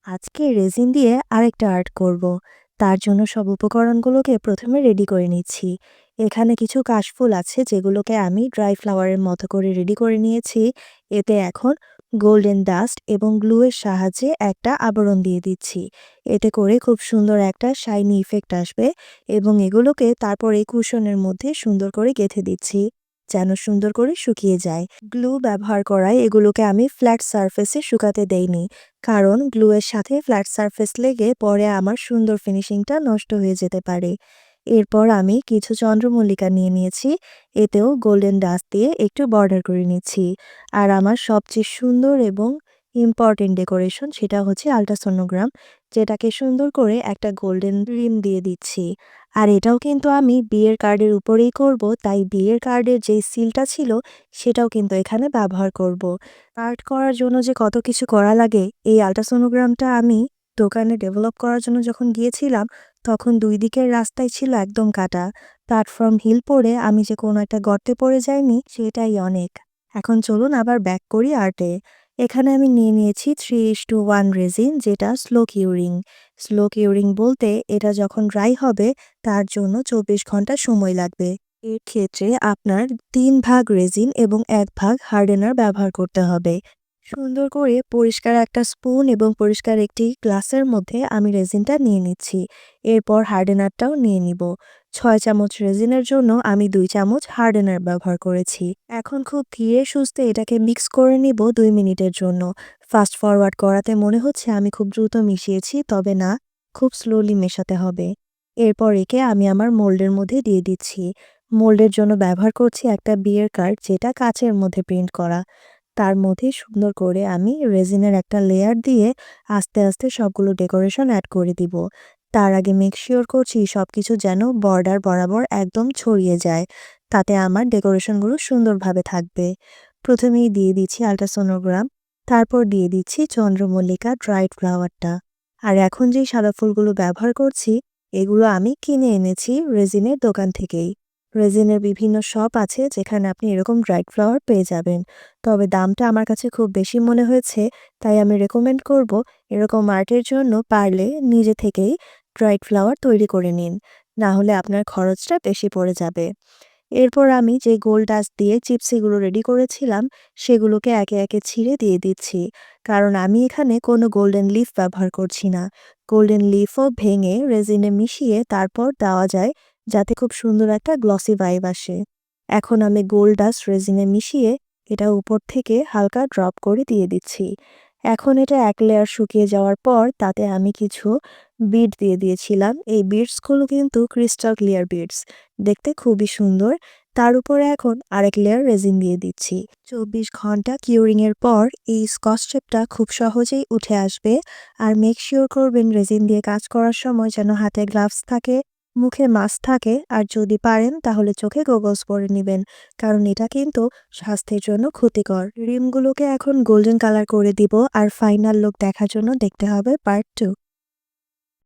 আজকে রেজিন দিয়ে আরেকটা আর্ট করব। তার জন্য সব উপকরণগুলোকে প্রথমে রেডি করে নিচ্ছি। এখানে কিছু কাশফুল আছে যেগুলোকে আমি ড্রাই ফ্লাওয়ারের মতো করে রেডি করে নিয়েছি। এতে এখন গোল্ডেন ডাস্ট এবং গ্লুয়ের সাহায্যে একটা আবরণ দিয়ে দিচ্ছি। এতে করে খুব সুন্দর একটা শাইনি ইফেক্ট আসবে এবং এগুলোকে তারপর এই কুশনের মধ্যে সুন্দর করে গেঁথে দিচ্ছি যেন সুন্দর করে শুকিয়ে যায়। গ্লু ব্যবহার করায় এগুলোকে আমি ফ্ল্যাট সারফেসে শুকাতে দেইনি, কারণ গ্লুয়ের সাথে ফ্ল্যাট সারফেস লেগে পরে আমার সুন্দর ফিনিশিংটা নষ্ট হয়ে যেতে পারে। এরপর আমি কিছু চন্দ্রমল্লিকা নিয়ে নিয়েছি, এতেও গোল্ডেন ডাস্ট দিয়ে একটু বর্ডার করে নিচ্ছি। আর আমার সবচেয়ে সুন্দর এবং ইম্পর্টেন্ট ডেকোরেশন সেটা হচ্ছে আল্ট্রাসোনোগ্রাম, যেটাকে সুন্দর করে একটা গোল্ডেন রিম দিয়ে দিচ্ছি। আর এটাও কিন্তু আমি বিয়ের কার্ডের উপরেই করব, তাই বিয়ের কার্ডের যেই সিলটা ছিল সেটাও কিন্তু এখানে ব্যবহার করব। আর্ট করার জন্য যে কত কিছু করা লাগে, এই আল্ট্রাসোনোগ্রামটা আমি দোকানে ডেভেলপ করার জন্য যখন গিয়েছিলাম, তখন ২ দিকের রাস্তাই ছিল একদম কাটা। প্ল্যাটফর্ম হিল পড়ে আমি যে কোনো একটা গর্তে পড়ে যাইনি, সেটাই অনেক। এখন চলুন আবার ব্যাক করি আর্টে। এখানে আমি নিয়ে নিয়েছি 3:1 রেজিন, যেটা স্লো কিউরিং। স্লো কিউরিং বলতে এটা যখন ড্রাই হবে তার জন্য ২৪ ঘন্টা সময় লাগবে। এর ক্ষেত্রে আপনার ৩ ভাগ রেজিন এবং ১ ভাগ হার্ডেনার ব্যবহার করতে হবে। সুন্দর করে পরিষ্কার একটা স্পুন এবং পরিষ্কার একটি গ্লাসের মধ্যে আমি রেজিনটা নিয়ে নিচ্ছি। এরপর হার্ডেনারটাও নিয়ে নিব। ৬ চামচ রেজিনের জন্য আমি ২ চামচ হার্ডেনার ব্যবহার করেছি। এখন খুব ধীরে সুস্থে এটাকে মিক্স করে নিব ২ মিনিটের জন্য। ফাস্ট ফরওয়ার্ড করাতে মনে হচ্ছে আমি খুব দ্রুত মিশিয়েছি, তবে না, খুব স্লোলি মেশাতে হবে। এরপর একে আমি আমার মোল্ডের মধ্যে দিয়ে দিচ্ছি। মোল্ডের জন্য ব্যবহার করছি একটা বিয়ের কার্ড, যেটা কাচের মধ্যে প্রিন্ট করা। তার মধ্যে সুন্দর করে আমি রেজিনের একটা লেয়ার দিয়ে আস্তে আস্তে সবগুলো ডেকোরেশন অ্যাড করে দিব। তার আগে মেক শিওর করছি সবকিছু যেন বর্ডার বরাবর একদম ছড়িয়ে যায়, তাতে আমার ডেকোরেশনগুলো সুন্দরভাবে থাকবে। প্রথমেই দিয়ে দিচ্ছি আল্ট্রাসোনোগ্রাম, তারপর দিয়ে দিচ্ছি চন্দ্রমল্লিকা ড্রাইড ফ্লাওয়ারটা। আর এখন যেই সাদা ফুলগুলো ব্যবহার করছি, এগুলো আমি কিনে এনেছি রেজিনের দোকান থেকেই। রেজিনের বিভিন্ন শপ আছে যেখানে আপনি এরকম ড্রাইড ফ্লাওয়ার পেয়ে যাবেন। তবে দামটা আমার কাছে খুব বেশি মনে হয়েছে, তাই আমি রেকমেন্ড করব এরকম আর্টের জন্য পারলে নিজে থেকেই ড্রাইড ফ্লাওয়ার তৈরি করে নিন, না হলে আপনার খরচটা বেশি পড়ে যাবে। এরপর আমি যে গোল ডাস্ট দিয়ে চিপসিগুলো রেডি করেছিলাম সেগুলোকে একে একে ছিঁড়ে দিয়ে দিচ্ছি, কারণ আমি এখানে কোনো গোল্ডেন লিফ ব্যবহার করছি না। গোল্ডেন লিফও ভেঙে রেজিনে মিশিয়ে তারপর দেওয়া যায়, যাতে খুব সুন্দর একটা গ্লসি ভাইব আসে। এখন আমি গোল্ড ডাস্ট রেজিনে মিশিয়ে এটা উপর থেকে হালকা ড্রপ করে দিয়ে দিচ্ছি। এখন এটা এক লেয়ার শুকিয়ে যাওয়ার পর তাতে আমি কিছু বিড দিয়ে দিয়েছিলাম। এই বিডসগুলো কিন্তু ক্রিস্টাল ক্লিয়ার বিডস, দেখতে খুবই সুন্দর। তার উপরে এখন আরেক লেয়ার রেজিন দিয়ে দিচ্ছি। ২৪ ঘন্টা কিউরিং এর পর এই স্কচ টেপটা খুব সহজেই উঠে আসবে। আর মেক শিওর করবেন রেজিন দিয়ে কাজ করার সময় যেন হাতে গ্লাভস থাকে, মুখে মাস্ক থাকে, আর যদি পারেন তাহলে চোখে গগলস পরে নেবেন, কারণ এটা কিন্তু স্বাস্থ্যের জন্য ক্ষতিকর। রিমগুলোকে এখন গোল্ডেন কালার করে দিব, আর ফাইনাল লুক দেখার জন্য দেখতে হবে পার্ট 2।